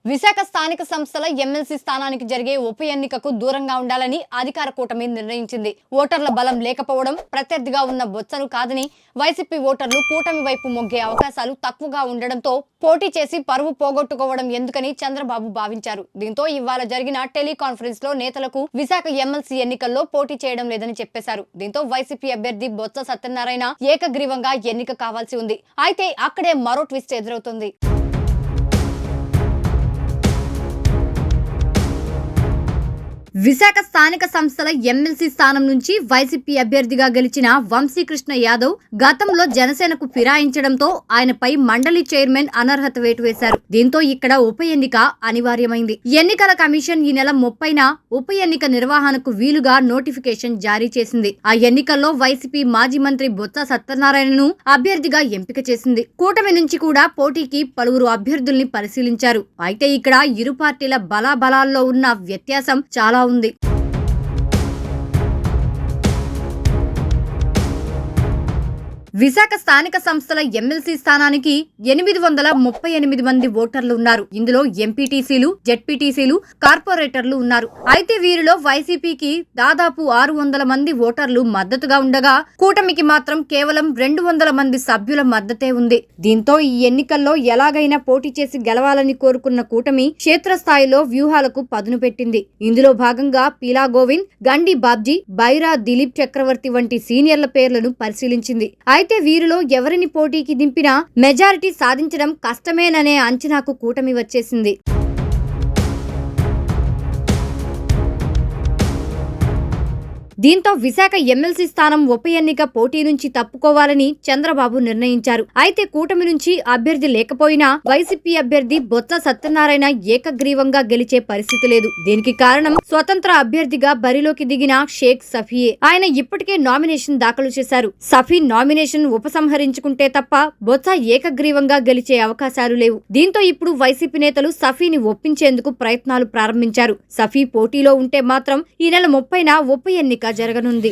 విశాఖ స్థానిక సంస్థల ఎమ్మెల్సీ స్థానానికి జరిగే ఉప ఎన్నికకు దూరంగా ఉండాలని అధికార కూటమి నిర్ణయించింది. ఓటర్ల బలం లేకపోవడం, ప్రత్యర్థిగా ఉన్న బొత్సను కాదని వైసీపీ ఓటర్లు కూటమి వైపు మొగ్గే అవకాశాలు తక్కువగా ఉండడంతో పోటీ చేసి పరువు పోగొట్టుకోవడం ఎందుకని చంద్రబాబు భావించారు. దీంతో ఇవాళ జరిగిన టెలికాన్ఫరెన్స్ లో నేతలకు విశాఖ ఎమ్మెల్సీ ఎన్నికల్లో పోటీ చేయడం లేదని చెప్పేశారు. దీంతో వైసీపీ అభ్యర్థి బొత్స సత్యనారాయణ ఏకగ్రీవంగా ఎన్నిక కావాల్సి ఉంది. అయితే అక్కడే మరో ట్విస్ట్ ఎదురవుతుంది. విశాఖ స్థానిక సంస్థల ఎమ్మెల్సీ స్థానం నుంచి వైసీపీ అభ్యర్థిగా గెలిచిన వంశీకృష్ణ యాదవ్ గతంలో జనసేనకు ఫిరాయించడంతో ఆయనపై మండలి చైర్మన్ అనర్హత వేటు వేశారు. దీంతో ఇక్కడ ఉప ఎన్నిక అనివార్యమైంది. ఎన్నికల కమిషన్ ఈ నెల 30న ఉప ఎన్నిక నిర్వహణకు వీలుగా నోటిఫికేషన్ జారీ చేసింది. ఆ ఎన్నికల్లో వైసీపీ మాజీ మంత్రి బొత్స సత్యనారాయణను అభ్యర్థిగా ఎంపిక చేసింది. కూటమి నుంచి కూడా పోటీకి పలువురు అభ్యర్థుల్ని పరిశీలించారు. అయితే ఇక్కడ ఇరు పార్టీల బలాబలాల్లో ఉన్న వ్యత్యాసం చాలా ఉంది. విశాఖ స్థానిక సంస్థల ఎమ్మెల్సీ స్థానానికి 838 మంది ఓటర్లు ఉన్నారు. ఇందులో ఎంపీటీసీలు, జెడ్పీటీసీలు, కార్పొరేటర్లు ఉన్నారు. అయితే వీరిలో వైసీపీకి దాదాపు 600 మంది ఓటర్లు మద్దతుగా ఉండగా కూటమికి మాత్రం కేవలం 200 మంది సభ్యుల మద్దతే ఉంది. దీంతో ఈ ఎన్నికల్లో ఎలాగైనా పోటీ చేసి గెలవాలని కోరుకున్న కూటమి క్షేత్రస్థాయిలో వ్యూహాలకు పదును పెట్టింది. ఇందులో భాగంగా పీలా గోవింద్, గండి బాబ్జీ, బైరా దిలీప్ చక్రవర్తి వంటి సీనియర్ల పేర్లను పరిశీలించింది. అయితే వీరిలో ఎవరిని పోటీకి దింపినా మెజారిటీ సాధించడం కష్టమేననే అంచనాకు కూటమి వచ్చేసింది. దీంతో విశాఖ ఎమ్మెల్సీ స్థానం ఉప ఎన్నిక పోటీ నుంచి తప్పుకోవాలని చంద్రబాబు నిర్ణయించారు. అయితే కూటమి నుంచి అభ్యర్థి లేకపోయినా వైసీపీ అభ్యర్థి బొత్స సత్యనారాయణ ఏకగ్రీవంగా గెలిచే పరిస్థితి లేదు. దీనికి కారణం స్వతంత్ర అభ్యర్థిగా బరిలోకి దిగిన షేక్ సఫీయే. ఆయన ఇప్పటికే నామినేషన్ దాఖలు చేశారు. సఫీ నామినేషన్ ఉపసంహరించుకుంటే తప్ప బొత్స ఏకగ్రీవంగా గెలిచే అవకాశాలు లేవు. దీంతో ఇప్పుడు వైసీపీ నేతలు సఫీని ఒప్పించేందుకు ప్రయత్నాలు ప్రారంభించారు. సఫీ పోటీలో ఉంటే మాత్రం ఈ నెల 30న ఉప ఎన్నిక జరగనుంది.